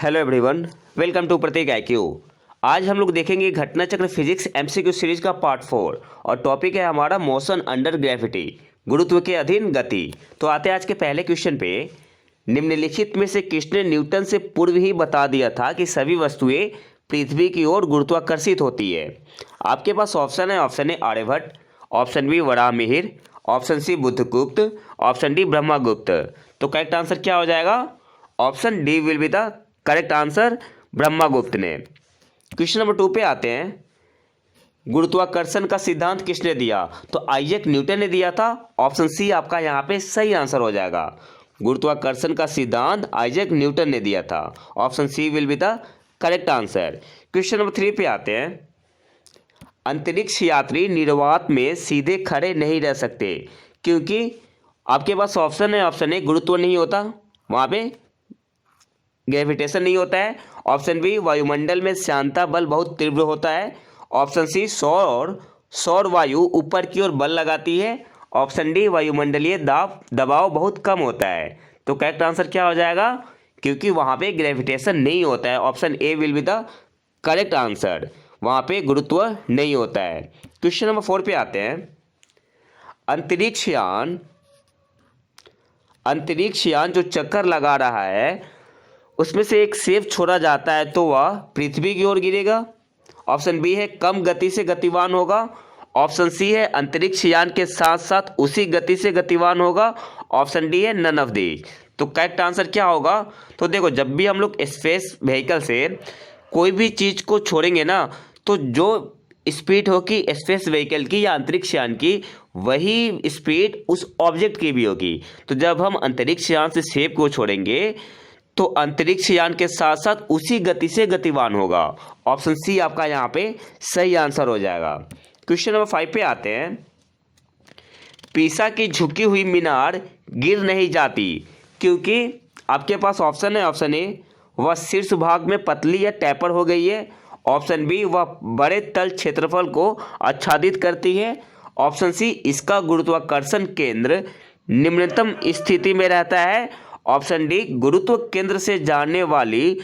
Hello everyone, welcome to Prateek IQ. आज हम लोग देखेंगे Ghatna Chakra physics MCQ series का पार्ट 4 और टॉपिक है हमारा मोशन अंडर ग्रेविटी, गुरुत्व के अधीन गति। तो आते हैं आज के पहले क्वेश्चन पे। निम्नलिखित में से किसने न्यूटन से पूर्व ही बता दिया था कि सभी वस्तुएं पृथ्वी की ओर गुरुत्वाकर्षित होती है? आपके पास ऑप्शन है, option A Aryabhata, option B Varahamihira, option C Buddhagupta, option D Brahmagupta. तो करेक्ट आंसर क्या हो जाएगा? Option D will be the correct answer, Brahmagupta ने। क्वेश्चन नंबर 2 पे आते हैं। गुरुत्वाकर्षण का सिद्धांत किसने दिया? तो आइजैक न्यूटन ने दिया था। ऑप्शन सी आपका यहाँ पे सही आंसर हो जाएगा। गुरुत्वाकर्षण का सिद्धांत आइजैक न्यूटन ने दिया था। Option C will be the correct answer. Question number 3 पे आते हैं। अंतरिक्ष यात्री निर्वात में सीधे खड़े नहीं रह सकते क्योंकि आपके पास ऑप्शन है, ऑप्शन ए गुरुत्व नहीं होता, वहाँ पे ग्रेविटेशन नहीं होता है। ऑप्शन बी वायुमंडल में श्यानता बल बहुत तीव्र होता है। ऑप्शन सी सौर वायु ऊपर की ओर बल लगाती है। ऑप्शन डी वायुमंडलीय दबाव बहुत कम होता है। तो करेक्ट आंसर क्या हो जाएगा? क्योंकि वहाँ पे ग्रेविटेशन नहीं होता है। Option A will be the correct answer, वहाँ पे गुरुत्व नहीं होता है। क्वेश्चन नंबर 4 पे आते हैं। अंतरिक्ष यान जो चक्कर लगा रहा है उसमें से एक सेब छोड़ा जाता है तो वह पृथ्वी की ओर गिरेगा। ऑप्शन बी है कम गति से गतिवान होगा। ऑप्शन सी है अंतरिक्ष यान के साथ साथ उसी गति से गतिवान होगा। ऑप्शन डी है नन ऑफ दीज। तो करेक्ट आंसर क्या होगा? तो देखो, जब भी हम लोग स्पेस व्हीकल से कोई भी चीज़ को छोड़ेंगे ना, तो जो स्पीड होगी स्पेस व्हीकल की या अंतरिक्ष यान की, वही स्पीड उस ऑब्जेक्ट की भी होगी। तो जब हम अंतरिक्ष यान से सेब को छोड़ेंगे तो अंतरिक्ष यान के साथ साथ उसी गति से गतिवान होगा। ऑप्शन सी आपका यहाँ पे सही आंसर हो जाएगा। क्वेश्चन नंबर 5 पे आते हैं। पीसा की झुकी हुई मीनार गिर नहीं जाती क्योंकि आपके पास ऑप्शन है, ऑप्शन ए वह शीर्ष भाग में पतली या टैपर हो गई है। ऑप्शन बी वह बड़े तल क्षेत्रफल को आच्छादित करती है। ऑप्शन सी इसका गुरुत्वाकर्षण केंद्र निम्नतम स्थिति में रहता है। ऑप्शन डी गुरुत्व केंद्र से जाने वाली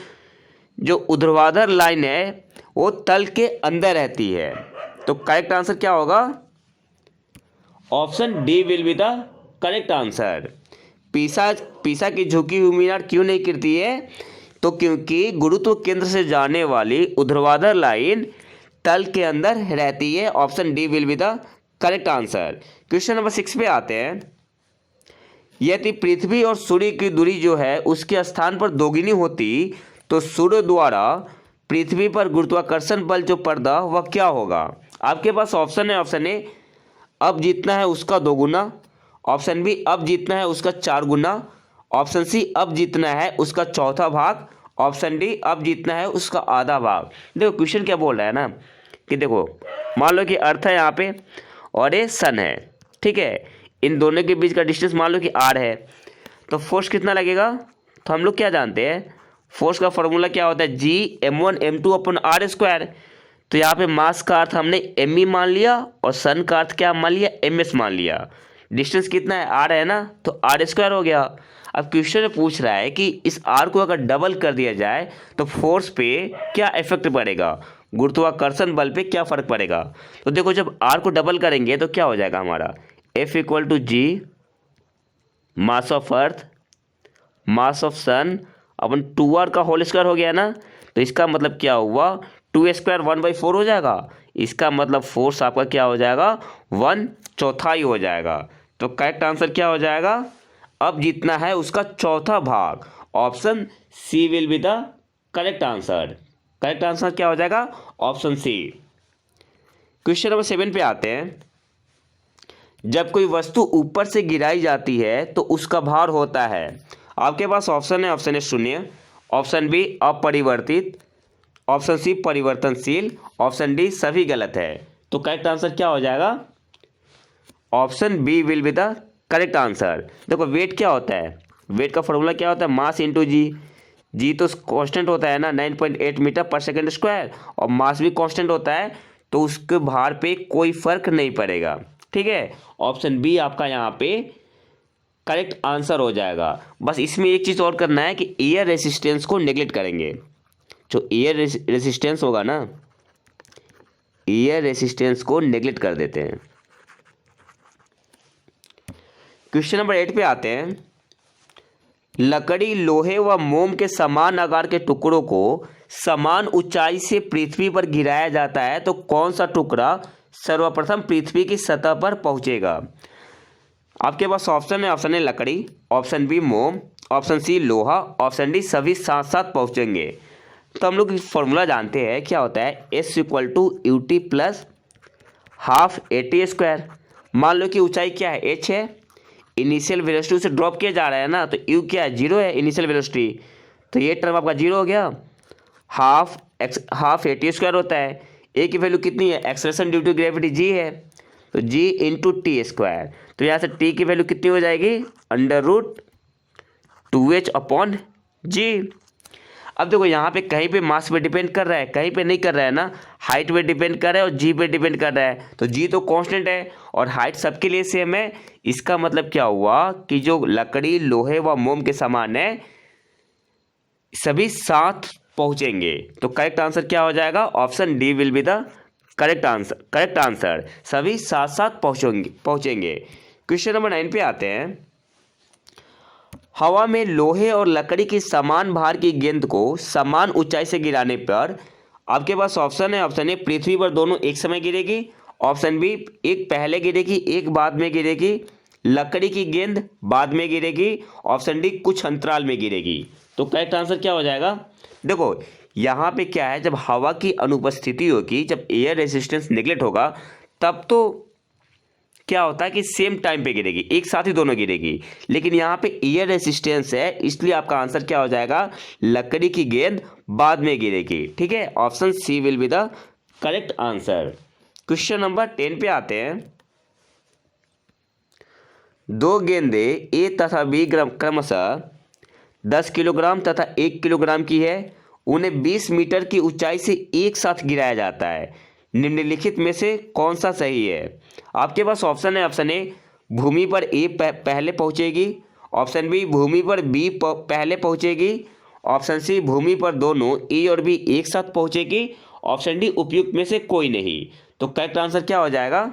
जो ऊर्ध्वाधर लाइन है वो तल के अंदर रहती है। तो करेक्ट आंसर क्या होगा? Option D will be the correct answer. पीसा की झुकी हुई मीनार क्यों नहीं गिरती है? तो क्योंकि गुरुत्व केंद्र से जाने वाली ऊर्ध्वाधर लाइन तल के अंदर रहती है। Option D will be the correct answer. Question number 6 पे आते हैं। यदि पृथ्वी और सूर्य की दूरी जो है उसके स्थान पर दोगुनी होती तो सूर्य द्वारा पृथ्वी पर गुरुत्वाकर्षण बल जो पड़ता वह क्या होगा? आपके पास ऑप्शन है, ऑप्शन ए अब जितना है उसका दोगुना। ऑप्शन बी अब जितना है उसका 4 गुना। ऑप्शन सी अब जितना है उसका चौथा भाग। ऑप्शन डी अब जितना है उसका आधा भाग। देखो क्वेश्चन क्या बोल रहा है ना कि देखो, मान लो कि अर्थ है यहाँ पे और ये सन है, ठीक है। इन दोनों के बीच का डिस्टेंस मान लो कि आर है, तो फोर्स कितना लगेगा? तो हम लोग क्या जानते हैं, फोर्स का फॉर्मूला क्या होता है? G m1m2/r²। तो यहाँ पे मास का अर्थ हमने m मान लिया और सन का अर्थ क्या मान लिया? ms मान लिया। डिस्टेंस कितना है? r है ना, तो r² हो गया। अब क्वेश्चन में पूछ रहा है कि इस r को अगर डबल कर दिया जाए तो फोर्स पे क्या इफेक्ट पड़ेगा, गुरुत्वाकर्षण बल पे क्या फर्क पड़ेगा? तो देखो, जब r को डबल करेंगे तो क्या हो जाएगा हमारा? F = G mass of earth mass of sun upon 2r का होल स्क्वायर हो गया ना। तो इसका मतलब क्या हुआ? 2 स्क्वायर 1/4 हो जाएगा। इसका मतलब फोर्स आपका क्या हो जाएगा? 1/4 हो जाएगा। तो करेक्ट आंसर क्या हो जाएगा? अब जितना है उसका चौथा भाग। Option C will be the correct answer. Correct answer क्या हो जाएगा? ऑप्शन सी। क्वेश्चन नंबर 7 पे आते हैं। जब कोई वस्तु ऊपर से गिराई जाती है तो उसका भार होता है। आपके पास ऑप्शन है, ऑप्शन ए 0, ऑप्शन बी अपरिवर्तित, ऑप्शन सी परिवर्तनशील, ऑप्शन डी सभी गलत है। तो करेक्ट आंसर क्या हो जाएगा? Option B will be the correct answer. देखो, वेट क्या होता है? वेट का फॉर्मूला क्या होता है? मास इंटू जी तो कांस्टेंट होता है ना, 9.8 मीटर पर सेकेंड स्क्वायर, और मास भी कांस्टेंट होता है, तो उसके भार पे कोई फर्क नहीं पड़ेगा, ठीक है। ऑप्शन बी आपका यहाँ पे करेक्ट आंसर हो जाएगा। बस इसमें एक चीज़ और करना है कि एयर रेसिस्टेंस को नेगलेक्ट करेंगे। जो एयर रेसिस्टेंस होगा ना, एयर रेसिस्टेंस को नेगलेक्ट कर देते हैं। क्वेश्चन नंबर 8 पे आते हैं। लकड़ी, लोहे व मोम के समान आकार के टुकड़ों को समान ऊंचाई से पृथ्वी पर गिराया जाता है तो कौन सा टुकड़ा सर्वप्रथम पृथ्वी की सतह पर पहुंचेगा? आपके पास ऑप्शन है, ऑप्शन ए लकड़ी, ऑप्शन बी मोम, ऑप्शन सी लोहा, ऑप्शन डी सभी साथ साथ पहुंचेंगे। तो हम लोग फॉर्मूला जानते हैं, क्या होता है, s equal to u t plus half a t square. मान लो कि ऊंचाई क्या है, एच है, इनिशियल वेलोसिटी से ड्रॉप किया जा रहा है ना, तो यू क्या है, जीरो है इनिशियल वेलोसिटी, तो ये टर्म आपका जीरो हो गया। हाफ ए टी स्क्वायर होता है, ए की वैल्यू कितनी है, एक्सेलरेशन ड्यू टू ग्रेविटी जी है, तो जी इंटू टी स्क्वायर। तो यहाँ से टी की वैल्यू कितनी हो जाएगी, अंडर रूट 2h अपॉन जी। अब देखो यहाँ पे कहीं पे मास पे डिपेंड कर रहा है, कहीं पे नहीं कर रहा है ना, हाइट पे डिपेंड कर रहा है और जी पे डिपेंड कर रहा है। तो जी तो कांस्टेंट है और हाइट सबके लिए सेम है। इसका मतलब क्या हुआ कि जो लकड़ी, लोहे व मोम के समान है सभी साथ पहुंचेंगे। तो करेक्ट आंसर क्या हो जाएगा, option D will be the correct answer. Correct answer सभी साथ साथ पहुंचेंगे। क्वेश्चन नंबर 9 पे आते हैं। हवा में लोहे और लकड़ी की समान भार की गेंद को समान ऊंचाई से गिराने पर आपके पास ऑप्शन है, ऑप्शन ए पृथ्वी पर दोनों एक समय गिरेगी, ऑप्शन बी एक पहले गिरेगी एक बाद में गिरेगी, लकड़ी की गेंद बाद में गिरेगी, ऑप्शन डी कुछ अंतराल में गिरेगी। तो करेक्ट आंसर क्या हो जाएगा, देखो यहाँ पे क्या है, जब हवा की अनुपस्थिति होगी, जब एयर रेजिस्टेंस नेगलेक्ट होगा, तब तो क्या होता है कि सेम टाइम पे गिरेगी, एक साथ ही दोनों गिरेगी। लेकिन यहाँ पे एयर रेसिस्टेंस है, इसलिए आपका आंसर क्या हो जाएगा, लकड़ी की गेंद बाद में गिरेगी। ठीक है, option C will be the correct answer. Question number 10 पे आते हैं। दो गेंदे ए तथा बी क्रमशः 10 किलोग्राम तथा 1 किलोग्राम की है, उन्हें 20 मीटर की ऊंचाई से एक साथ गिराया जाता है, निम्नलिखित में से कौन सा सही है? आपके पास ऑप्शन है, ऑप्शन ए भूमि पर ए पहले पहुंचेगी, ऑप्शन बी भूमि पर बी पहले पहुंचेगी, ऑप्शन सी भूमि पर दोनों ए और बी एक साथ पहुंचेगी, ऑप्शन डी उपयुक्त में से कोई नहीं। तो करेक्ट आंसर क्या हो जाएगा,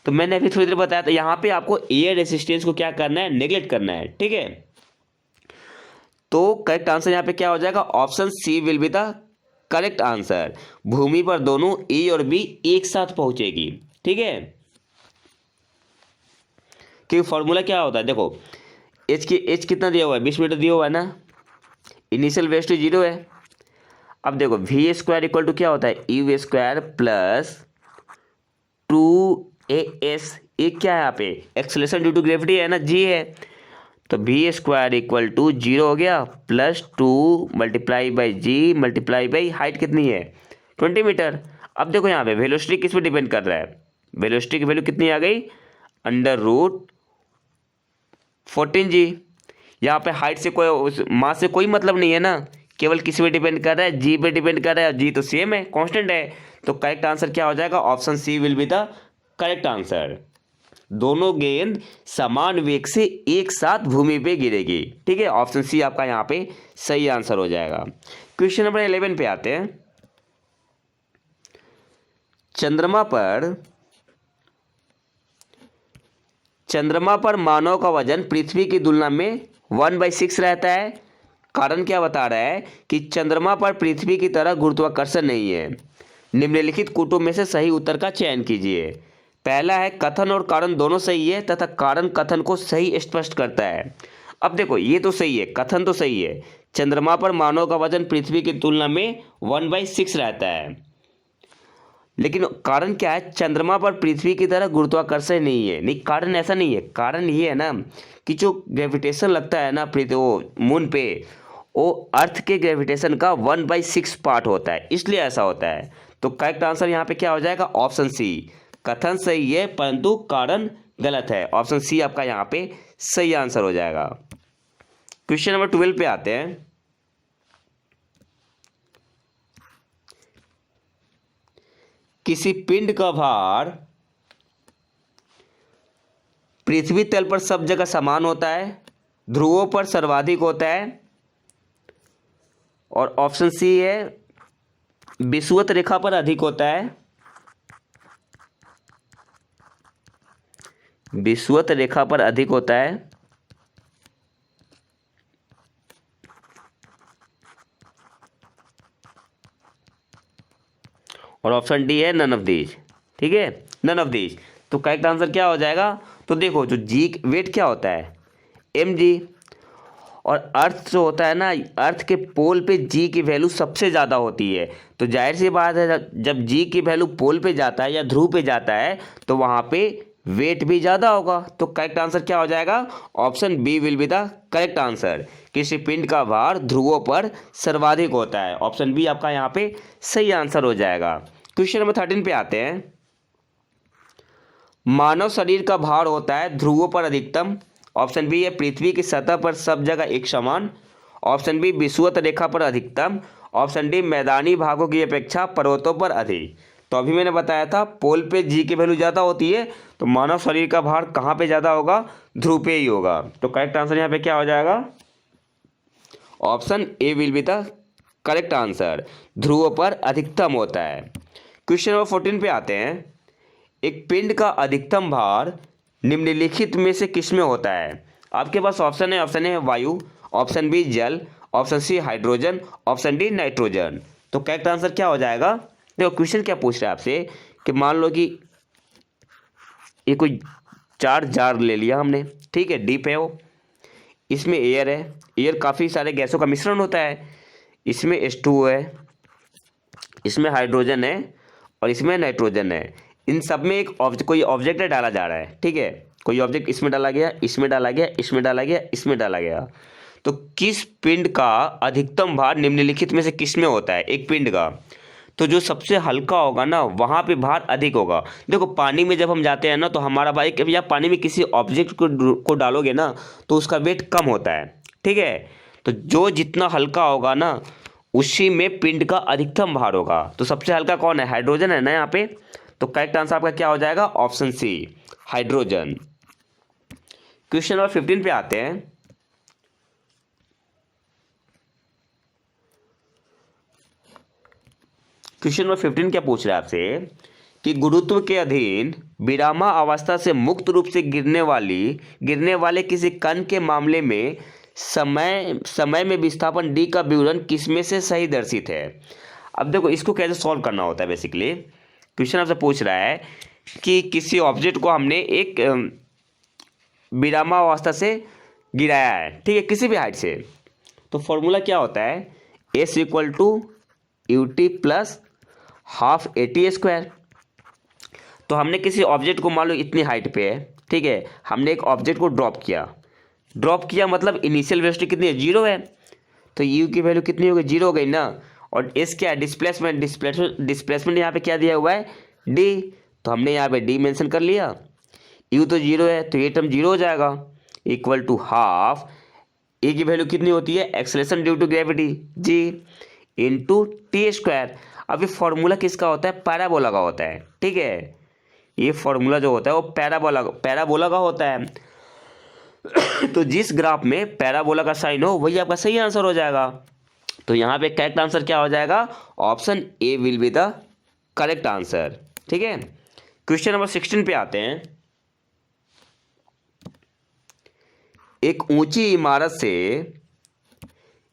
तो मैंने अभी थोड़ी देर बताया था, यहाँ पे आपको एयर रेसिस्टेंस को क्या करना है, नेगलेक्ट करना है। ठीक है, तो करेक्ट आंसर यहाँ पे क्या हो जाएगा, option C will be the correct answer. भूमि पर दोनों ए और बी एक साथ पहुंचेगी। ठीक है, क्योंकि फॉर्मूला क्या होता है, देखो एच कितना दिया हुआ है, 20 मीटर दिया हुआ है ना, इनिशियल वेलोसिटी जीरो है। अब देखो वी स्क्वायर इक्वल टू क्या होता है, यू स्क्वायर प्लस 2as, ये क्या है यहाँ पे, एक्सेलरेशन ड्यू टू ग्रेविटी है ना, जी है, तो v square equal to zero हो गया plus 2 multiply by g multiply by height कितनी है 20 मीटर। अब देखो यहाँ पे वेलोसिटी किस पे डिपेंड कर रहा है, वेलोसिटी की वैल्यू कितनी आ गई, अंडर रूट 14g। यहाँ पे हाइट से कोई मास से कोई मतलब नहीं है ना, केवल किस पे डिपेंड कर रहा है, जी पे डिपेंड कर रहा है, जी तो सेम है, कांस्टेंट है। तो करेक्ट आंसर क्या हो जाएगा, option C will be the correct answer. दोनों गेंद समान वेग से एक साथ भूमि पे गिरेगी। ठीक है, ऑप्शन सी आपका यहाँ पे सही आंसर हो जाएगा। क्वेश्चन नंबर 11 पे आते हैं। चंद्रमा पर मानव का वजन पृथ्वी की तुलना में 1/6 रहता है। कारण क्या बता रहा है कि चंद्रमा पर पृथ्वी की तरह गुरुत्वाकर्षण नहीं है। निम्नलिखित कूटों में से सही उत्तर का चयन कीजिए। पहला है, कथन और कारण दोनों सही है तथा कारण कथन को सही स्पष्ट करता है। अब देखो ये तो सही है, कथन तो सही है, चंद्रमा पर मानव का वजन पृथ्वी की तुलना में 1/6 रहता है, लेकिन कारण क्या है, चंद्रमा पर पृथ्वी की तरह गुरुत्वाकर्षण नहीं है। नहीं, कारण ऐसा नहीं है, कारण ये है ना कि जो ग्रेविटेशन लगता है ना पृथ्वी वो मून पे, वो अर्थ के ग्रेविटेशन का 1/6 पार्ट होता है, इसलिए ऐसा होता है। तो करेक्ट आंसर यहाँ पे क्या हो जाएगा, ऑप्शन सी। कथन सही है परंतु कारण गलत है, ऑप्शन सी आपका यहाँ पे सही आंसर हो जाएगा। क्वेश्चन नंबर 12 पे आते हैं। किसी पिंड का भार पृथ्वी तल पर सब जगह समान होता है, ध्रुवों पर सर्वाधिक होता है, और ऑप्शन सी है विषुवत रेखा पर अधिक होता है, विषुवत रेखा पर अधिक होता है, और ऑप्शन डी है नन ऑफ दीज। ठीक है, नन ऑफ दीज। तो करेक्ट आंसर क्या हो जाएगा? तो देखो जो जी वेट क्या होता है, एम जी, और अर्थ जो होता है ना, अर्थ के पोल पे जी की वैल्यू सबसे ज़्यादा होती है। तो जाहिर सी बात है जब जी की वैल्यू पोल पे जाता है या ध्रुव पे जाता है तो वहाँ पे वेट भी ज़्यादा होगा। तो करेक्ट आंसर क्या हो जाएगा? Option B will be the correct answer. किसी पिंड का भार ध्रुवों पर सर्वाधिक होता है। ऑप्शन बी आपका यहाँ पे सही आंसर हो जाएगा। क्वेश्चन नंबर 13 पे आते हैं। मानव शरीर का भार होता है ध्रुवों पर अधिकतम। ऑप्शन बी है पृथ्वी की सतह पर सब जगह एक समान। ऑप्शन बी विषुवत रेखा पर अधिकतम। ऑप्शन डी मैदानी भागों की अपेक्षा पर्वतों पर अधिक। तो अभी मैंने बताया था पोल पे जी की वैल्यू ज़्यादा होती है, तो मानव शरीर का भार कहाँ पे ज़्यादा होगा? ध्रुव पे ही होगा। तो करेक्ट आंसर यहाँ पे क्या हो जाएगा? Option A will be the correct answer. ध्रुवों पर अधिकतम होता है। क्वेश्चन नंबर 14 पे आते हैं। एक पिंड का अधिकतम भार निम्नलिखित में से किस में होता है? आपके पास ऑप्शन है वायु, ऑप्शन बी जल, option C hydrogen, option D nitrogen. तो करेक्ट आंसर क्या हो जाएगा? देखो क्वेश्चन क्या पूछ रहा है आपसे कि मान लो कि ये कोई 4 जार ले लिया हमने, ठीक है, डीप है वो, इसमें एयर है, एयर काफ़ी सारे गैसों का मिश्रण होता है, इसमें H2O है, इसमें हाइड्रोजन है और इसमें नाइट्रोजन है। इन सब में एक कोई ऑब्जेक्ट डाला जा रहा है, ठीक है, कोई ऑब्जेक्ट इसमें डाला गया, इसमें डाला गया, इसमें डाला गया, इसमें डाला गया। तो किस पिंड का अधिकतम भार निम्नलिखित में से किस में होता है? एक पिंड का, तो जो सबसे हल्का होगा ना वहाँ पे भार अधिक होगा। देखो पानी में जब हम जाते हैं ना तो हमारा भाई या पानी में किसी ऑब्जेक्ट को डालोगे ना तो उसका वेट कम होता है, ठीक है। तो जो जितना हल्का होगा ना उसी में पिंड का अधिकतम भार होगा। तो सबसे हल्का कौन है? हाइड्रोजन है ना यहाँ पे। तो करेक्ट आंसर आपका क्या हो जाएगा? Option C hydrogen. Question number 15 पे आते हैं। क्वेश्चन नंबर 15 क्या पूछ रहा है आपसे कि गुरुत्व के अधीन विरामावस्था से मुक्त रूप से गिरने वाले किसी कण के मामले में समय में विस्थापन डी का विवरण किसमें से सही दर्शित है? अब देखो इसको कैसे सॉल्व करना होता है। बेसिकली क्वेश्चन आपसे पूछ रहा है कि किसी ऑब्जेक्ट को हमने एक विरामावस्था से गिराया है, ठीक है, किसी भी हाइट से। तो फॉर्मूला क्या होता है? S equal to u t plus half a t square. तो हमने किसी ऑब्जेक्ट को मान लो इतनी हाइट पे है, ठीक है, हमने एक ऑब्जेक्ट को ड्रॉप किया मतलब इनिशियल वेलोसिटी कितनी है? 0 है। तो यू की वैल्यू कितनी हो गई? 0 हो गई ना। और एस क्या है? डिस्प्लेसमेंट यहाँ पे क्या दिया हुआ है? डी। तो हमने यहाँ पे डी मेंशन कर लिया। यू तो 0 है तो ये टर्म 0 हो जाएगा, इक्वल टू हाफ ए की वैल्यू कितनी होती है? Acceleration due to gravity g into t square. अब ये फॉर्मूला किसका होता है? पैराबोला का होता है, ठीक है। ये फॉर्मूला जो होता है वो पैराबोला का होता है। तो जिस ग्राफ में पैराबोला का साइन हो वही आपका सही आंसर हो जाएगा। तो यहाँ पे करेक्ट आंसर क्या हो जाएगा? Option A will be the correct answer, ठीक है। क्वेश्चन नंबर 16 पे आते हैं। एक ऊंची इमारत से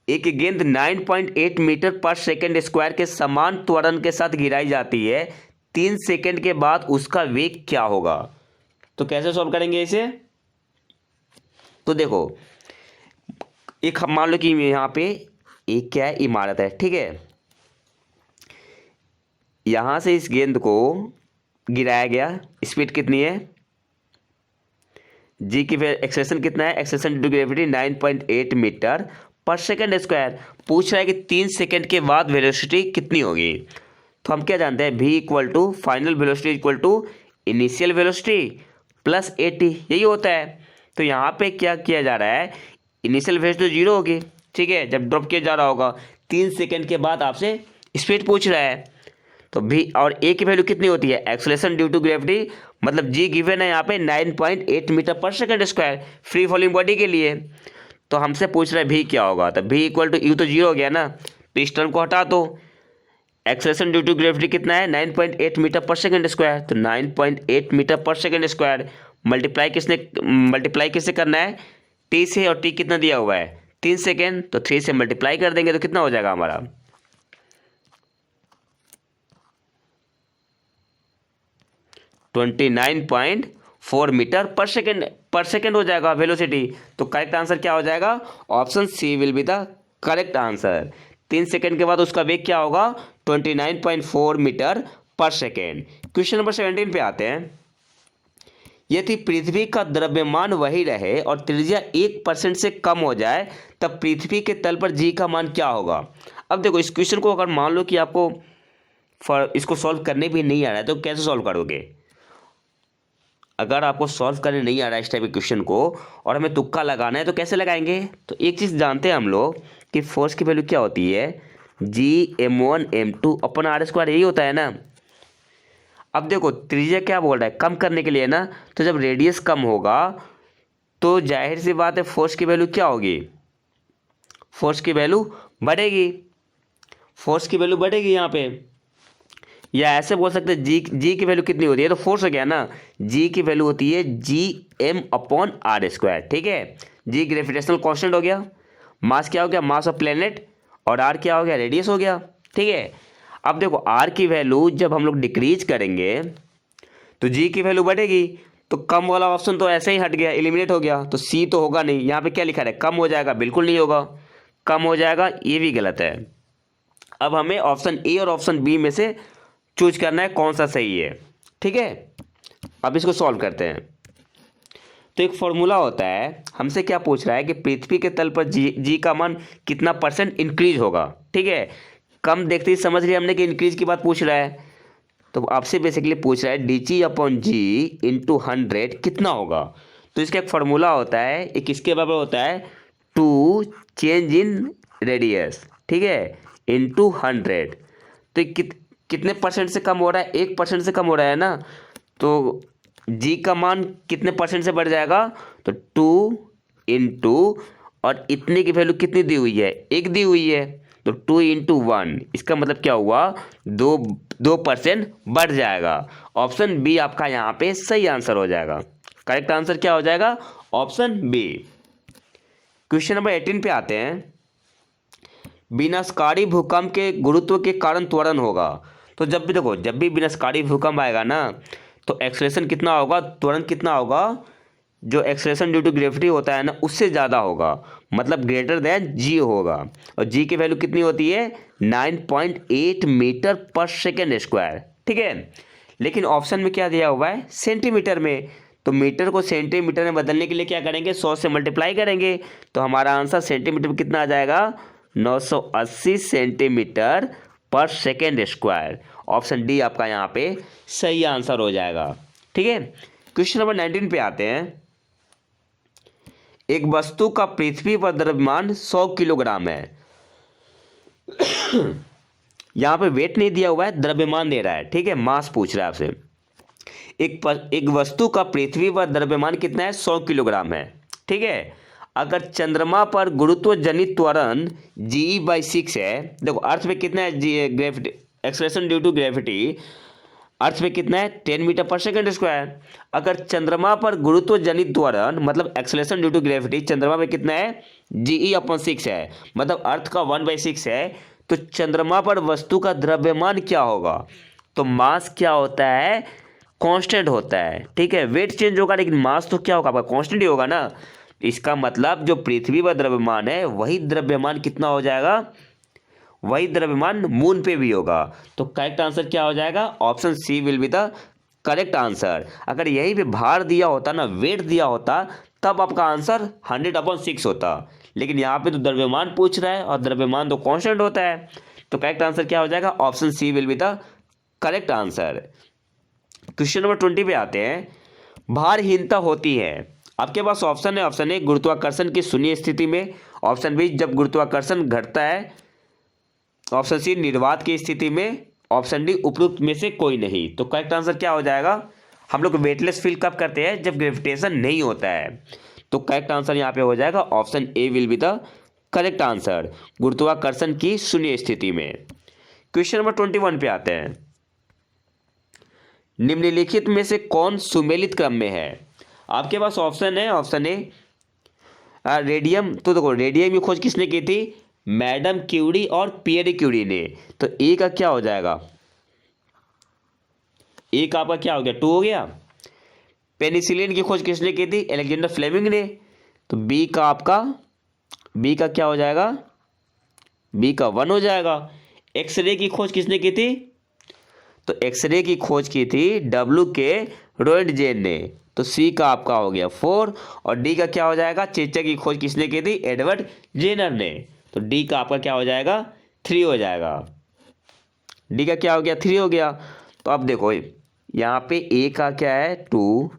एक गेंद 9.8 मीटर पर सेकेंड स्क्वायर के समान त्वरण के साथ गिराई जाती है। 3 सेकेंड के बाद उसका वेग क्या होगा? तो कैसे सॉल्व करेंगे इसे? तो देखो एक मान लो कि यहाँ पे एक क्या है? इमारत है, ठीक है। यहाँ से इस गेंद को गिराया गया, स्पीड कितनी है? जी की एक्सेलरेशन कितना है? Acceleration due to gravity 9.8 metre पर सेकेंड स्क्वायर। पूछ रहा है कि 3 सेकेंड के बाद वेलोसिटी कितनी होगी। तो हम क्या जानते हैं? v equal to final velocity equal to initial velocity plus a t, यही होता है। तो यहाँ पे क्या किया जा रहा है? इनिशियल वेलोसिटी 0 होगी, ठीक है, जब ड्रॉप किया जा रहा होगा। 3 सेकेंड के बाद आपसे स्पीड पूछ रहा है, तो भी और ए की वैल्यू कितनी होती है, एक्सेलरेशन ड्यू टू ग्रेविटी, मतलब जी गिवन है यहाँ पे 9.8 मीटर पर second square free falling body के लिए। तो हमसे पूछ रहा है भी क्या होगा, तो भी इक्वल टू यू तो जीरो हो गया ना, तो इस टर्म को हटा दो। एक्सेलरेशन ड्यू टू ग्रेविटी कितना है 9.8 मीटर पर सेकेंड स्क्वायर, तो 9.8 मीटर पर सेकेंड स्क्वायर मल्टीप्लाई किससे करना है, टी से, और टी कितना दिया हुआ है 3 सेकेंड, तो 3 से मल्टीप्लाई कर देंगे तो कितना हो जाएगा हमारा 29.4 मीटर पर सेकेंड हो जाएगा वेलोसिटी। तो करेक्ट आंसर क्या हो जाएगा, option C will be the correct answer. 3 second के बाद उसका वेग क्या होगा 29.4 मीटर पर सेकेंड। क्वेश्चन नंबर 17 पे आते हैं। यदि पृथ्वी का द्रव्यमान वही रहे और त्रिज्या 1% से कम हो जाए तब पृथ्वी के तल पर जी का मान क्या होगा। अब देखो इस क्वेश्चन को अगर मान लो कि आपको इसको सॉल्व करने भी नहीं आ रहा है तो कैसे सॉल्व करोगे। अगर आपको सॉल्व करने नहीं आ रहा है इस टाइप के क्वेश्चन को और हमें तुक्का लगाना है तो कैसे लगाएंगे। तो एक चीज़ जानते हैं हम लोग कि फोर्स की वैल्यू क्या होती है, Gm1m2/r², यही होता है ना। अब देखो त्रिज्या क्या बोल रहा है, कम करने के लिए ना, तो जब रेडियस कम होगा तो जाहिर सी बात है फोर्स की वैल्यू क्या होगी, फोर्स की वैल्यू बढ़ेगी यहाँ पे। या ऐसे बोल सकते हैं जी की वैल्यू कितनी होती है, तो फोर्स हो गया ना, जी की वैल्यू होती है Gm/r², ठीक है। जी ग्रेविटेशनल कांस्टेंट हो गया, मास क्या हो गया, मास ऑफ प्लेनेट, और आर क्या हो गया, रेडियस हो गया, ठीक है। अब देखो आर की वैल्यू जब हम लोग डिक्रीज करेंगे तो जी की वैल्यू बढ़ेगी, तो कम वाला ऑप्शन तो ऐसे ही हट गया, एलिमिनेट हो गया, तो सी तो होगा नहीं। यहाँ पे क्या लिखा है, कम हो जाएगा, बिल्कुल नहीं होगा, कम हो जाएगा, ये भी गलत है। अब हमें ऑप्शन ए और ऑप्शन बी में से चूज करना है कौन सा सही है, ठीक है। अब इसको सॉल्व करते हैं। तो एक फॉर्मूला होता है, हमसे क्या पूछ रहा है कि पृथ्वी के तल पर जी का मान कितना % इंक्रीज होगा, ठीक है। कम देखते ही समझ लिया हमने कि इंक्रीज की बात पूछ रहा है, तो आपसे बेसिकली पूछ रहा है dg/g × 100 कितना होगा। तो इसका एक फॉर्मूला होता है, एक किसके बराबर होता है, 2 चेंज इन रेडियस, ठीक है, × 100। तो कितने % से कम हो रहा है, 1% से कम हो रहा है ना, तो जी का मान कितने % से बढ़ जाएगा, तो 2 × और इतने की वैल्यू कितनी दी हुई है, 1 दी हुई है, तो 2 × 1, इसका मतलब क्या हुआ 2% बढ़ जाएगा। ऑप्शन बी आपका यहाँ पे सही आंसर हो जाएगा। करेक्ट आंसर क्या हो जाएगा, ऑप्शन बी। क्वेश्चन नंबर 18 पे आते हैं। विनाशकारी भूकंप के गुरुत्व के कारण त्वरण होगा। तो जब भी विनाशकारी भूकंप आएगा ना, तो एक्सेलरेशन कितना होगा, त्वरण कितना होगा, जो एक्सेलरेशन ड्यू टू ग्रेविटी होता है ना उससे ज़्यादा होगा, मतलब ग्रेटर देन जी होगा। और जी की वैल्यू कितनी होती है 9.8 मीटर पर सेकेंड स्क्वायर, ठीक है। लेकिन ऑप्शन में क्या दिया हुआ है, सेंटीमीटर में, तो मीटर को सेंटीमीटर में बदलने के लिए क्या करेंगे, 100 से मल्टीप्लाई करेंगे, तो हमारा आंसर सेंटीमीटर में कितना आ जाएगा 980 सेंटीमीटर पर सेकेंड स्क्वायर। ऑप्शन डी आपका यहाँ पे सही आंसर हो जाएगा, ठीक है। क्वेश्चन नंबर 19 पे आते हैं। एक वस्तु का पृथ्वी पर द्रव्यमान 100 किलोग्राम है। यहाँ पे वेट नहीं दिया हुआ है, द्रव्यमान दे रहा है, ठीक है, मास पूछ रहा है आपसे। एक वस्तु का पृथ्वी पर द्रव्यमान कितना है 100 किलोग्राम है, ठीक है। अगर चंद्रमा पर गुरुत्व जनित त्वरण G/6 है, देखो अर्थ में कितना है gravity, acceleration due to gravity earth में कितना है 10 मीटर पर सेकेंड स्क्वायर। अगर चंद्रमा पर गुरुत्व जनित त्वरण मतलब एक्सेलरेशन ड्यू टू ग्रेविटी चंद्रमा में कितना है Ge/6 है, मतलब अर्थ का 1/6 है, तो चंद्रमा पर वस्तु का द्रव्यमान क्या होगा, तो मास क्या होता है, कांस्टेंट होता है, ठीक है। वेट चेंज होगा लेकिन मास तो क्या होगा आपका, कांस्टेंट ही होगा ना। इसका मतलब जो पृथ्वी पर द्रव्यमान है वही द्रव्यमान कितना हो जाएगा, वही द्रव्यमान मून पे भी होगा। तो करेक्ट आंसर क्या हो जाएगा, option C will be the correct answer. अगर यही पे भार दिया होता ना, वेट दिया होता, तब आपका आंसर 100/6 होता, लेकिन यहाँ पे तो द्रव्यमान पूछ रहा है और द्रव्यमान तो कांस्टेंट होता है, तो करेक्ट आंसर क्या हो जाएगा, option C will be the correct answer. Question number 20 पे आते हैं। भारहीनता होती है, आपके पास ऑप्शन है, ऑप्शन ए गुरुत्वाकर्षण की शून्य स्थिति में, ऑप्शन बी जब गुरुत्वाकर्षण घटता है, ऑप्शन सी निर्वात की स्थिति में, ऑप्शन डी उपरोक्त में से कोई नहीं। तो करेक्ट आंसर क्या हो जाएगा? हम लोग वेटलेस फील कब करते हैं? जब ग्रेविटेशन नहीं होता है। तो करेक्ट आंसर यहाँ पे हो जाएगा option A will be the correct answer, गुरुत्वाकर्षण की शून्य स्थिति में। क्वेश्चन नंबर 21 पे आते हैं। निम्नलिखित में से कौन सुमेलित क्रम में है? आपके पास ऑप्शन है, ऑप्शन ए रेडियम। तो देखो रेडियम की खोज किसने की थी? मैडम क्यूरी और पियरे क्यूरी ने। तो ए का क्या हो जाएगा? ए का आपका क्या हो गया? 2 हो गया। पेनिसिलिन की खोज किसने की थी? अलेक्जेंडर फ्लेमिंग ने। तो बी का क्या हो जाएगा? बी का 1 हो जाएगा। एक्सरे की खोज किसने की थी? तो एक्सरे की खोज की थी W.K. रोएंटजेन ने। तो सी का आपका हो गया 4। और डी का क्या हो जाएगा? चेचक की खोज किसने की थी? एडवर्ड जेनर ने। तो डी का आपका क्या हो जाएगा? 3 हो जाएगा। डी का क्या हो गया? 3 हो गया। तो अब देखो यहाँ पे ए का क्या है? 2,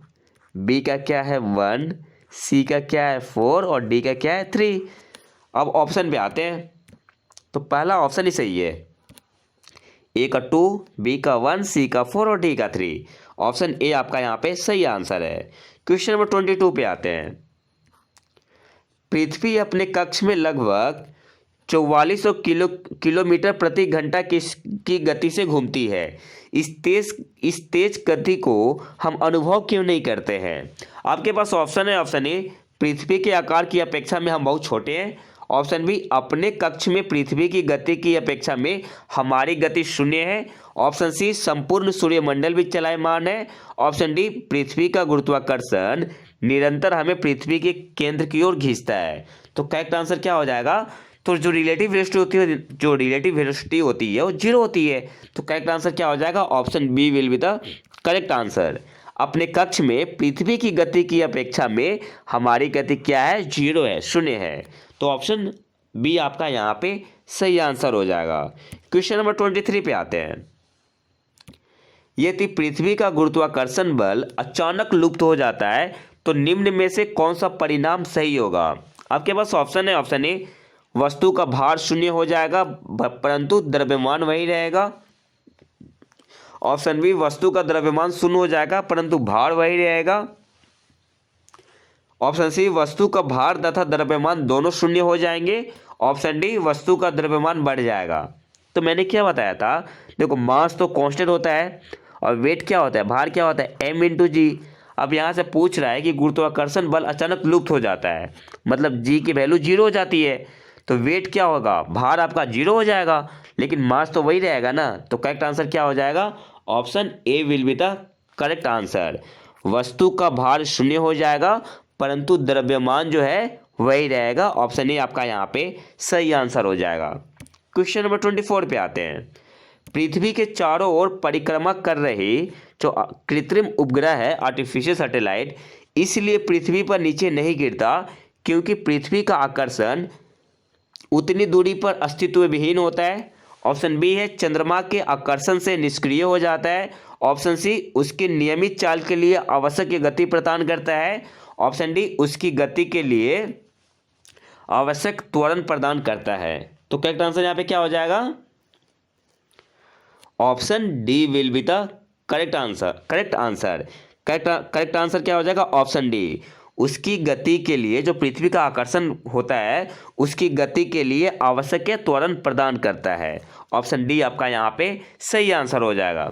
बी का क्या है? 1, सी का क्या है? 4 और डी का क्या है? 3। अब ऑप्शन पे आते हैं। तो पहला ऑप्शन ही सही है, ए का 2, बी का 1, सी का 4 और डी का 3। ऑप्शन ए आपका यहाँ पे सही आंसर है। क्वेश्चन नंबर 22 पे आते हैं। पृथ्वी अपने कक्ष में लगभग 4400 किलोमीटर प्रति घंटा की गति से घूमती है। इस तेज गति को हम अनुभव क्यों नहीं करते हैं? आपके पास ऑप्शन है, ऑप्शन ए पृथ्वी के आकार की अपेक्षा में हम बहुत छोटे हैं। ऑप्शन बी अपने कक्ष में पृथ्वी की गति की अपेक्षा में हमारी गति शून्य है। ऑप्शन सी संपूर्ण सूर्यमंडल भी चलायमान है। ऑप्शन डी पृथ्वी का गुरुत्वाकर्षण निरंतर हमें पृथ्वी के केंद्र की ओर खींचता है। तो करेक्ट आंसर क्या हो जाएगा? तो जो रिलेटिव वेलोसिटी होती है वो 0 होती है। तो करेक्ट आंसर क्या हो जाएगा? Option B will be the correct answer. अपने कक्ष में पृथ्वी की गति की अपेक्षा में हमारी गति क्या है? 0 है, शून्य है। तो ऑप्शन बी आपका यहाँ पे सही आंसर हो जाएगा। क्वेश्चन नंबर 23 पे आते हैं। यदि पृथ्वी का गुरुत्वाकर्षण बल अचानक लुप्त हो जाता है तो निम्न में से कौन सा परिणाम सही होगा? आपके पास ऑप्शन है, ऑप्शन ए वस्तु का भार शून्य हो जाएगा परंतु द्रव्यमान वही रहेगा। ऑप्शन बी वस्तु का द्रव्यमान शून्य हो जाएगा परंतु भार वही रहेगा। ऑप्शन सी वस्तु का भार तथा द्रव्यमान दोनों शून्य हो जाएंगे। ऑप्शन डी वस्तु का द्रव्यमान बढ़ जाएगा। तो मैंने क्या बताया था? देखो मास तो कांस्टेंट होता है और वेट क्या होता है? भार क्या होता है? m इंटू जी। अब यहाँ से पूछ रहा है कि गुरुत्वाकर्षण बल अचानक लुप्त हो जाता है, मतलब जी की वैल्यू 0 हो जाती है। तो वेट क्या होगा? भार आपका 0 हो जाएगा लेकिन मास तो वही रहेगा ना। तो करेक्ट आंसर क्या हो जाएगा? Option A will be the correct answer. वस्तु का भार शून्य हो जाएगा परंतु द्रव्यमान जो है वही रहेगा। ऑप्शन ए आपका यहाँ पे सही आंसर हो जाएगा। क्वेश्चन नंबर 24 पे आते हैं। पृथ्वी के चारों ओर परिक्रमा कर रही जो कृत्रिम उपग्रह है, आर्टिफिशियल सैटेलाइट, इसलिए पृथ्वी पर नीचे नहीं गिरता क्योंकि पृथ्वी का आकर्षण उतनी दूरी पर अस्तित्व विहीन होता है। ऑप्शन बी है चंद्रमा के आकर्षण से निष्क्रिय हो जाता है। ऑप्शन सी उसकी नियमित चाल के लिए आवश्यक गति प्रदान करता है। ऑप्शन डी उसकी गति के लिए आवश्यक त्वरण प्रदान करता है। तो करेक्ट आंसर यहाँ पे क्या हो जाएगा? Option D will be the correct answer. Correct answer क्या हो जाएगा? ऑप्शन डी उसकी गति के लिए, जो पृथ्वी का आकर्षण होता है उसकी गति के लिए आवश्यक त्वरण प्रदान करता है। ऑप्शन डी आपका यहाँ पे सही आंसर हो जाएगा।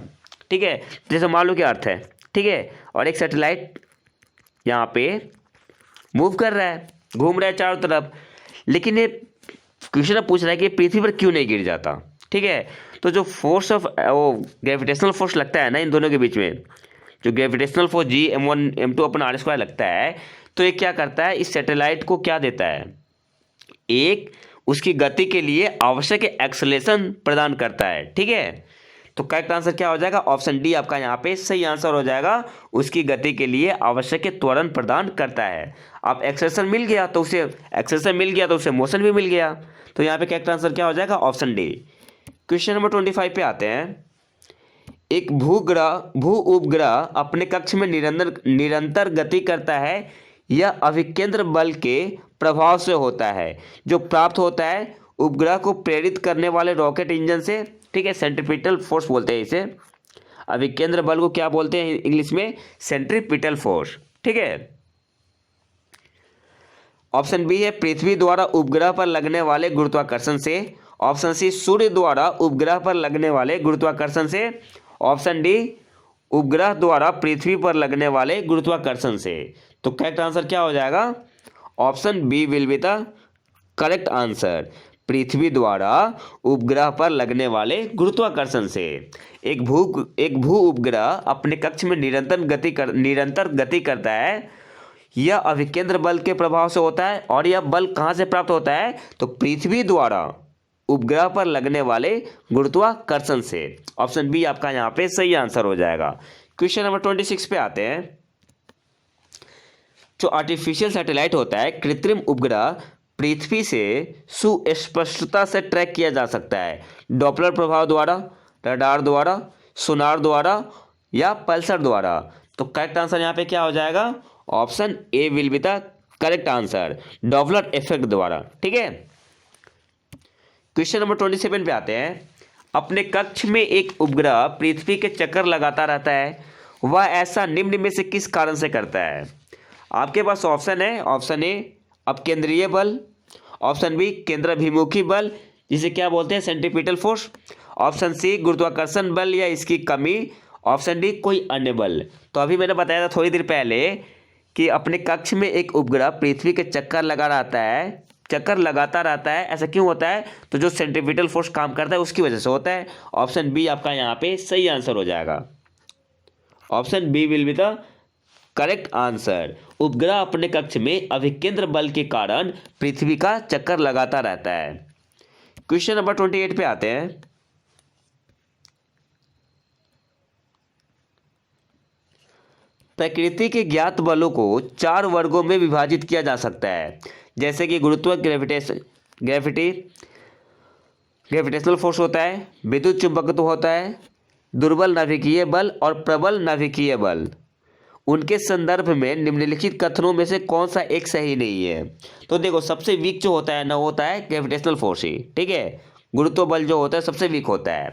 ठीक है, जैसे मान लो क्या अर्थ है, ठीक है, और एक सैटेलाइट यहाँ पे मूव कर रहा है, घूम रहा है चारों तरफ, लेकिन ये क्वेश्चन पूछ रहा है कि पृथ्वी पर क्यों नहीं गिर जाता। ठीक है, तो जो फोर्स ऑफ वो ग्रेविटेशनल फोर्स लगता है ना इन दोनों के बीच में, जो gravitational force G m1 m2 अपन r² लगता है, तो ये क्या करता है? इस सैटेलाइट को क्या देता है? एक उसकी गति के लिए आवश्यक एक्सेलरेशन प्रदान करता है। ठीक है, तो करेक्ट आंसर क्या हो जाएगा? ऑप्शन डी आपका यहाँ पे सही आंसर हो जाएगा। उसकी गति के लिए आवश्यक त्वरण प्रदान करता है। अब एक्सेलरेशन मिल गया तो उसे मोशन भी मिल गया। तो यहाँ पे करेक्ट आंसर क्या हो जाएगा? Option D. क्वेश्चन नंबर 25 पे आते हैं। एक भू उपग्रह अपने कक्ष में निरंतर गति करता है। यह अभिकेंद्र बल के प्रभाव से होता है। जो प्राप्त होता है उपग्रह को प्रेरित करने वाले रॉकेट इंजन से, ठीक है, सेंट्रीपिटल फोर्स बोलते हैं इसे। अभिकेंद्र बल को क्या बोलते हैं इंग्लिश में? सेंट्रीपिटल फोर्स, ठीक है। ऑप्शन बी है पृथ्वी द्वारा उपग्रह पर लगने वाले गुरुत्वाकर्षण से। ऑप्शन सी सूर्य द्वारा उपग्रह पर लगने वाले गुरुत्वाकर्षण से। ऑप्शन डी उपग्रह द्वारा पृथ्वी पर लगने वाले गुरुत्वाकर्षण से। तो करेक्ट आंसर क्या हो जाएगा? Option B will be the correct answer, पृथ्वी द्वारा उपग्रह पर लगने वाले गुरुत्वाकर्षण से। एक भू उपग्रह अपने कक्ष में निरंतर गति करता है। यह अभिकेंद्र बल के प्रभाव से होता है और यह बल कहाँ से प्राप्त होता है? तो पृथ्वी द्वारा उपग्रह पर लगने वाले गुरुत्वाकर्षण से। ऑप्शन बी आपका यहाँ पे सही आंसर हो जाएगा। क्वेश्चन नंबर 26 पे आते हैं। जो आर्टिफिशियल सैटेलाइट होता है, कृत्रिम उपग्रह, पृथ्वी से सुस्पष्टता से ट्रैक किया जा सकता है डॉपलर प्रभाव द्वारा, रडार द्वारा, सोनार द्वारा या पल्सर द्वारा। तो करेक्ट आंसर यहाँ पे क्या हो जाएगा? Option A will be the correct answer, Doppler effect द्वारा, ठीक है। क्वेश्चन नंबर 27 पे आते हैं। अपने कक्ष में एक उपग्रह पृथ्वी के चक्कर लगाता रहता है, वह ऐसा निम्न में से किस कारण से करता है? आपके पास ऑप्शन है। ऑप्शन ए अपकेंद्रीय बल, ऑप्शन बी केंद्राभिमुखी बल जिसे क्या बोलते हैं? सेंट्रीपिटल फोर्स, ऑप्शन सी गुरुत्वाकर्षण बल या इसकी कमी, ऑप्शन डी कोई अन्य बल। तो अभी मैंने बताया था थोड़ी देर पहले कि अपने कक्ष में एक उपग्रह पृथ्वी के चक्कर लगाता रहता है। ऐसा क्यों होता है? तो जो सेंट्रीपिटल फोर्स काम करता है उसकी वजह से होता है। ऑप्शन बी आपका यहाँ पे सही आंसर हो जाएगा। Option B will be the correct answer, उपग्रह अपने कक्ष में अभिकेंद्र बल के कारण पृथ्वी का चक्कर लगाता रहता है। क्वेश्चन नंबर 28 पे आते हैं। प्रकृति के ज्ञात बलों को 4 वर्गों में विभाजित किया जा सकता है, जैसे कि गुरुत्व, ग्रेविटेशनल फोर्स होता है, विद्युत चुंबकत्व होता है, दुर्बल नाभिकीय बल और प्रबल नाभिकीय बल। उनके संदर्भ में निम्नलिखित कथनों में से कौन सा एक सही नहीं है? तो देखो, सबसे वीक जो होता है ना, होता है ग्रेविटेशनल फोर्स ही, ठीक है। गुरुत्व बल जो होता है सबसे वीक होता है।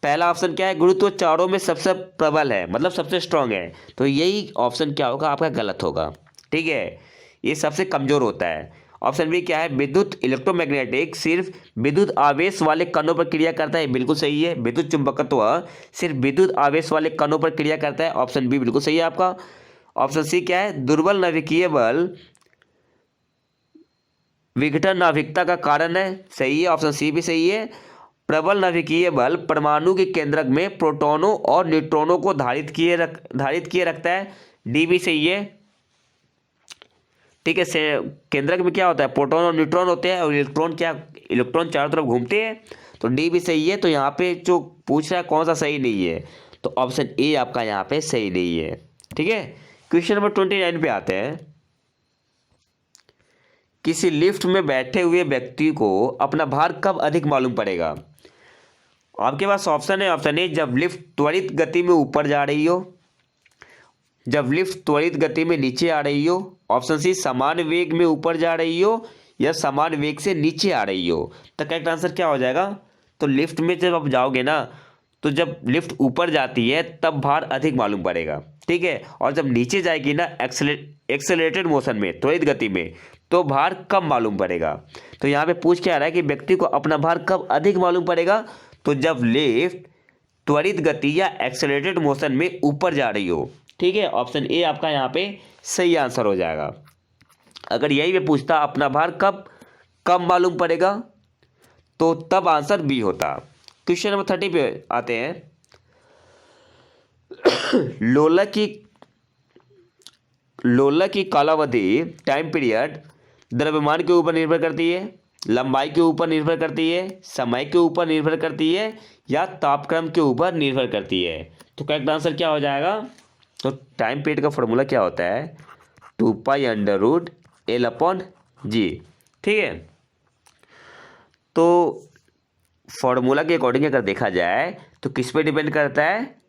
पहला ऑप्शन क्या है? गुरुत्व चारों में सबसे प्रबल है, मतलब सबसे स्ट्रांग है। तो यही ऑप्शन क्या होगा आपका? गलत होगा, ठीक है। ये सबसे कमजोर होता है। ऑप्शन बी क्या है? विद्युत इलेक्ट्रोमैग्नेटिक सिर्फ विद्युत आवेश वाले कणों पर क्रिया करता है, बिल्कुल सही है। विद्युत चुंबकत्व सिर्फ विद्युत आवेश वाले कणों पर क्रिया करता है, ऑप्शन बी बिल्कुल सही है आपका। ऑप्शन सी क्या है? दुर्बल नाभिकीय बल विघटन नाभिकता का कारण है, सही है, ऑप्शन सी भी सही है। प्रबल नाभिकीय बल परमाणु के केंद्रक में प्रोटॉनों और न्यूट्रॉनों को धारित किए रखता है, डी भी सही है, ठीक है। केंद्रक में क्या होता है? प्रोटॉन और न्यूट्रॉन होते हैं और इलेक्ट्रॉन चारों तरफ घूमते हैं, तो डी भी सही है। तो यहाँ पे जो पूछ रहा है कौन सा सही नहीं है, तो ऑप्शन ए आपका यहाँ पे सही नहीं है, ठीक है। क्वेश्चन नंबर 29 पे आते हैं। किसी लिफ्ट में बैठे हुए व्यक्ति को अपना भार कब अधिक मालूम पड़ेगा? आपके पास ऑप्शन है। ऑप्शन ए जब लिफ्ट त्वरित गति में ऊपर जा रही हो, जब लिफ्ट त्वरित गति में नीचे आ रही हो, ऑप्शन सी समान वेग में ऊपर जा रही हो या समान वेग से नीचे आ रही हो। तो करेक्ट आंसर क्या हो जाएगा? तो लिफ्ट में जब आप जाओगे ना, तो जब लिफ्ट ऊपर जाती है तब भार अधिक मालूम पड़ेगा, ठीक है। और जब नीचे जाएगी ना एक्सेलरेटेड मोशन में, त्वरित गति में, तो भार कम मालूम पड़ेगा। तो यहाँ पे पूछ के आ रहा है कि व्यक्ति को अपना भार कब अधिक मालूम पड़ेगा? तो जब लिफ्ट त्वरित गति या एक्सेलरेटेड मोशन में ऊपर जा रही हो, ठीक है। ऑप्शन ए आपका यहाँ पे सही आंसर हो जाएगा। अगर यही मैं पूछता अपना भार कब कम मालूम पड़ेगा, तो तब आंसर बी होता। क्वेश्चन नंबर 30 पे आते हैं। लोलक की कालावधि, टाइम पीरियड, द्रव्यमान के ऊपर निर्भर करती है, लंबाई के ऊपर निर्भर करती है, समय के ऊपर निर्भर करती है या तापक्रम के ऊपर निर्भर करती है। तो करेक्ट आंसर क्या हो जाएगा? तो टाइम पीरियड का फॉर्मूला क्या होता है? 2π/L/G, ठीक है। तो फॉर्मूला के अकॉर्डिंग अगर देखा जाए तो किस पे डिपेंड करता है?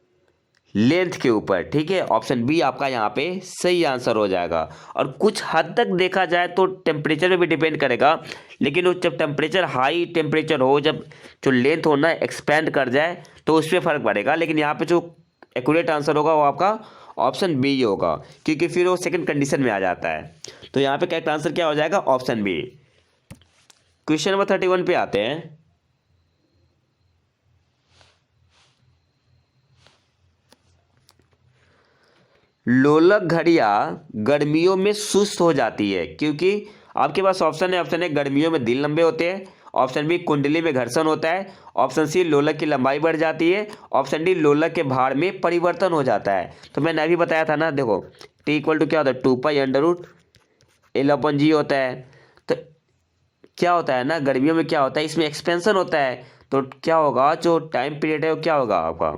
लेंथ के ऊपर, ठीक है। ऑप्शन बी आपका यहाँ पे सही आंसर हो जाएगा। और कुछ हद तक देखा जाए तो टेम्परेचर पे भी डिपेंड करेगा, लेकिन वो जब टेम्परेचर हाई टेम्परेचर हो, जब जो लेंथ हो ना एक्सपेंड कर जाए तो उस पर फ़र्क पड़ेगा। लेकिन यहाँ पे जो एक्यूरेट आंसर होगा वो आपका ऑप्शन बी ही होगा, क्योंकि फिर वो सेकंड कंडीशन में आ जाता है। तो यहाँ पे करेक्ट आंसर क्या हो जाएगा? Option B. क्वेश्चन नंबर 31 पे आते हैं। लोलक घड़ियाँ गर्मियों में सुस्त हो जाती है क्योंकि आपके पास ऑप्शन है गर्मियों में दिन लंबे होते हैं, ऑप्शन बी कुंडली में घर्षण होता है, ऑप्शन सी लोलक की लंबाई बढ़ जाती है, ऑप्शन डी लोलक के भार में परिवर्तन हो जाता है। तो मैंने अभी बताया था ना, देखो टी इक्वल टू क्या होता है 2π√L/G होता है। तो क्या होता है ना, गर्मियों में क्या होता है, इसमें एक्सपेंशन होता है, तो क्या होगा जो टाइम पीरियड है वो क्या होगा आपका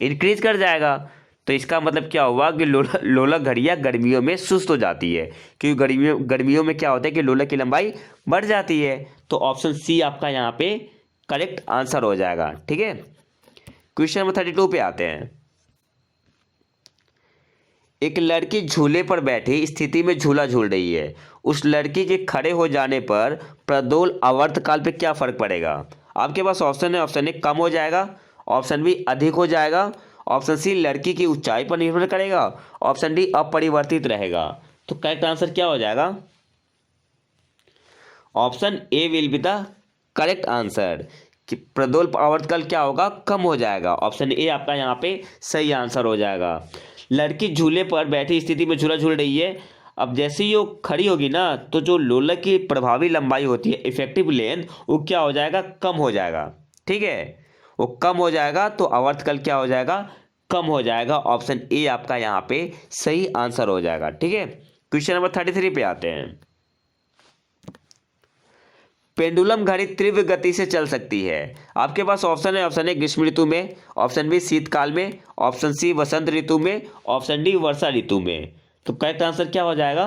इंक्रीज कर जाएगा। तो इसका मतलब क्या हुआ कि लोलक घड़ियाँ गर्मियों में सुस्त हो जाती है, क्योंकि गर्मियों में क्या होता है कि लोलक की लंबाई बढ़ जाती है। तो ऑप्शन सी आपका यहाँ पे करेक्ट आंसर हो जाएगा, ठीक है। क्वेश्चन नंबर 32 पे आते हैं। एक लड़की झूले पर बैठी स्थिति में झूला झूल रही है। उस लड़की के खड़े हो जाने पर प्रदोल आवर्तकाल पे क्या फर्क पड़ेगा? आपके पास ऑप्शन ए कम हो जाएगा, ऑप्शन बी अधिक हो जाएगा, ऑप्शन सी लड़की की ऊंचाई पर निर्भर करेगा, ऑप्शन डी अपरिवर्तित रहेगा। तो करेक्ट आंसर क्या हो जाएगा? Option A will be the correct answer कि प्रदोल आवर्तकाल क्या होगा? कम हो जाएगा। ऑप्शन ए आपका यहाँ पे सही आंसर हो जाएगा। लड़की झूले पर बैठी स्थिति में झूला झूल रही है, अब जैसे ही वो खड़ी होगी ना तो जो लोलक की प्रभावी लंबाई होती है इफेक्टिव लेंथ, वो क्या हो जाएगा? कम हो जाएगा, ठीक है। वो कम हो जाएगा तो आवर्तकाल क्या हो जाएगा? कम हो जाएगा। ऑप्शन ए आपका यहाँ पे सही आंसर हो जाएगा, ठीक है। क्वेश्चन नंबर 33 पे आते हैं। पेंडुलम घड़ी तीव्र गति से चल सकती है। आपके पास ऑप्शन ए ग्रीष्म ऋतु में, ऑप्शन बी शीतकाल में, ऑप्शन सी वसंत ऋतु में, ऑप्शन डी वर्षा ऋतु में। तो करेक्ट आंसर क्या हो जाएगा?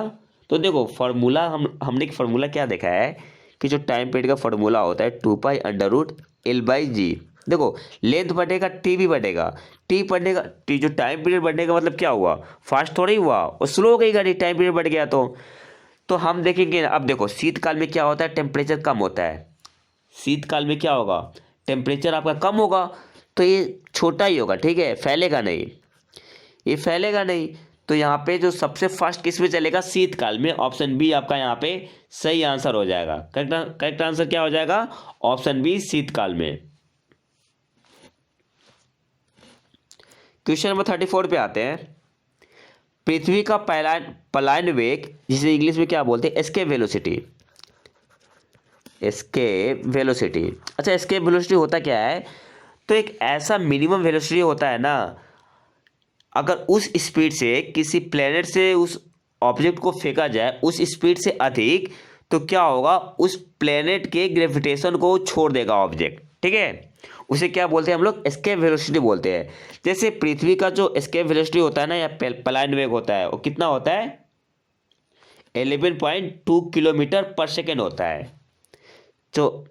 तो देखो फार्मूला हमने एक फार्मूला क्या देखा है कि जो टाइम पीरियड का फार्मूला होता है 2π√L/G। देखो लेंथ बढ़ेगा टी भी बढ़ेगा, टी बढ़ेगा, टी जो टाइम पीरियड बढ़ने का मतलब क्या हुआ? फास्ट थोड़ा ही हुआ, और स्लो हो गई गाड़ी, टाइम पीरियड बढ़ गया। तो हम देखेंगे अब देखो शीतकाल में क्या होता है? टेम्परेचर कम होता है। शीतकाल में क्या होगा? टेम्परेचर आपका कम होगा, तो ये छोटा ही होगा, ठीक है, फैलेगा नहीं, ये फैलेगा नहीं। तो यहाँ पे जो सबसे फास्ट किस में चलेगा? शीतकाल में। ऑप्शन बी आपका यहाँ पे सही आंसर हो जाएगा। करेक्ट आंसर क्या हो जाएगा? ऑप्शन बी शीतकाल में। क्वेश्चन नंबर 34 पे आते हैं। पृथ्वी का पलायन वेग, जिसे इंग्लिश में क्या बोलते हैं? Escape velocity. एस्केप वेलोसिटी, अच्छा एस्केप वेलोसिटी होता क्या है? तो एक ऐसा मिनिमम वेलोसिटी होता है ना, अगर उस स्पीड से किसी प्लेनेट से उस ऑब्जेक्ट को फेंका जाए उस स्पीड से अधिक, तो क्या होगा? उस प्लेनेट के ग्रेविटेशन को छोड़ देगा ऑब्जेक्ट, ठीक है। उसे क्या बोलते हैं हम लोग? एस्केप वेलोसिटी बोलते हैं। जैसे पृथ्वी का जो एस्केप वेलोसिटी होता है ना, या पलायन वेग होता है, वो कितना होता है? 11.2 किलोमीटर पर सेकेंड होता है। जो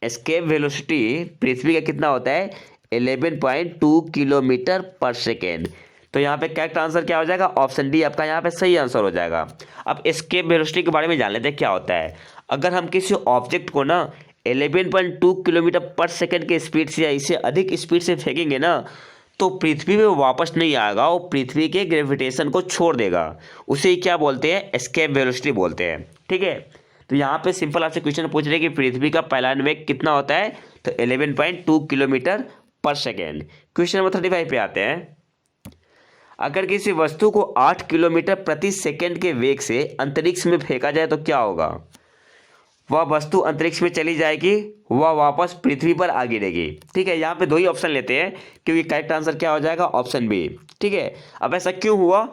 एस्केप वेलोसिटी पृथ्वी का कितना होता है? 11.2 किलोमीटर पर सेकेंड। तो यहाँ पे करेक्ट आंसर क्या हो जाएगा? ऑप्शन डी आपका यहाँ पे सही आंसर हो जाएगा। अब एस्केप वेलोसिटी के बारे में जान लेते हैं क्या होता है। अगर हम किसी ऑब्जेक्ट को ना 11.2 किलोमीटर पर सेकेंड के स्पीड से या इससे अधिक स्पीड से फेंकेंगे ना, तो पृथ्वी में वापस नहीं आएगा, वो पृथ्वी के ग्रेविटेशन को छोड़ देगा। उसे ही क्या बोलते हैं? एस्केप वेलोसिटी बोलते हैं, ठीक है। तो यहाँ पे सिंपल आपसे क्वेश्चन पूछ रहे हैं कि पृथ्वी का पलायन वेग कितना होता है? तो 11.2 किलोमीटर पर सेकेंड। क्वेश्चन नंबर 35 पे आते हैं। अगर किसी वस्तु को 8 किलोमीटर प्रति सेकेंड के वेग से अंतरिक्ष में फेंका जाए तो क्या होगा? वह वस्तु अंतरिक्ष में चली जाएगी, वह वापस पृथ्वी पर आ गिरेगी, ठीक है। यहाँ पे दो ही ऑप्शन लेते हैं क्योंकि करेक्ट आंसर क्या हो जाएगा? ऑप्शन बी, ठीक है। अब ऐसा क्यों हुआ?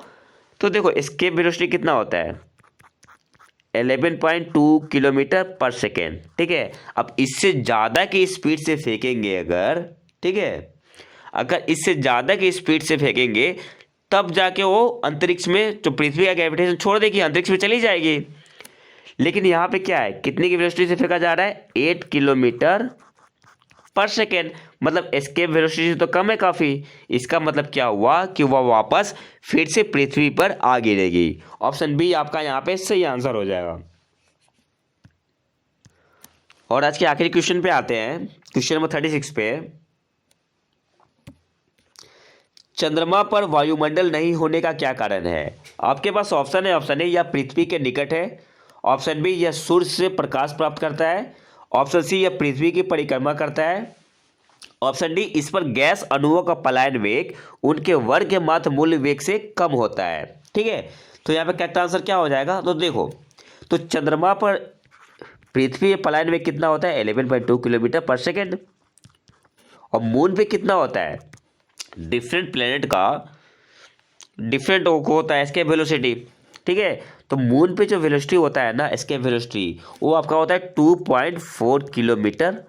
तो देखो एस्केप वेलोसिटी कितना होता है? 11.2 किलोमीटर पर सेकेंड, ठीक है। अब इससे ज़्यादा की स्पीड से फेंकेंगे अगर, ठीक है, अगर इससे ज़्यादा की स्पीड से फेंकेंगे तब जाके वो अंतरिक्ष में जो पृथ्वी का ग्रेविटेशन छोड़ देगी, अंतरिक्ष में चली जाएगी। लेकिन यहाँ पे क्या है? कितने की वेलोसिटी से फेंका जा रहा है? 8 किलोमीटर पर सेकेंड, मतलब एस्केप वेलोसिटी तो कम है काफ़ी। इसका मतलब क्या हुआ कि वह वापस फिर से पृथ्वी पर आ गिरेगी। ऑप्शन बी आपका यहाँ पे सही आंसर हो जाएगा। और आज के आखिरी क्वेश्चन पे आते हैं, क्वेश्चन नंबर 36 पे। चंद्रमा पर वायुमंडल नहीं होने का क्या कारण है? आपके पास ऑप्शन है, ऑप्शन ए यह पृथ्वी के निकट है, ऑप्शन बी यह सूर्य से प्रकाश प्राप्त करता है, ऑप्शन सी यह पृथ्वी की परिक्रमा करता है, ऑप्शन डी इस पर गैस अणुओं का पलायन वेग उनके वर्ग मात्र मूल वेग से कम होता है। ठीक है, तो यहाँ पे करेक्ट आंसर क्या हो जाएगा? तो देखो, तो चंद्रमा पर पृथ्वी पे पलायन वेग कितना होता है? 11.2 किलोमीटर पर सेकेंड। और मून पे कितना होता है? डिफरेंट प्लेनेट का डिफरेंट होता है एस्केप वेलोसिटी। ठीक है, तो मून पे जो वेलोसिटी होता है ना, एस्केप वेलोसिटी, वो आपका होता है 2.4 किलोमीटर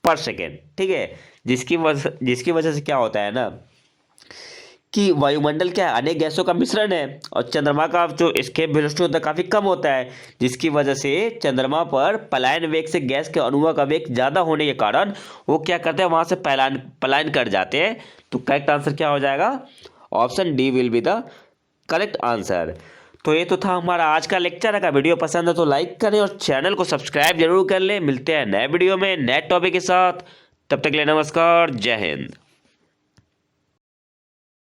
पर सेकेंड। ठीक है, जिसकी वजह से क्या होता है ना कि वायुमंडल क्या है, अनेक गैसों का मिश्रण है, और चंद्रमा का जो एस्केप वेलोसिटी होता है काफ़ी कम होता है, जिसकी वजह से चंद्रमा पर पलायन वेग से गैस के अणुओं का वेग ज़्यादा होने के कारण वो क्या करते हैं, वहाँ से पलायन कर जाते हैं। तो करेक्ट आंसर क्या हो जाएगा? Option D will be the correct answer. तो ये तो था हमारा आज का लेक्चर। अगर वीडियो पसंद है तो लाइक करें और चैनल को सब्सक्राइब जरूर कर लें। मिलते हैं नए वीडियो में नए टॉपिक के साथ, तब तक के लिए नमस्कार, जय हिंद।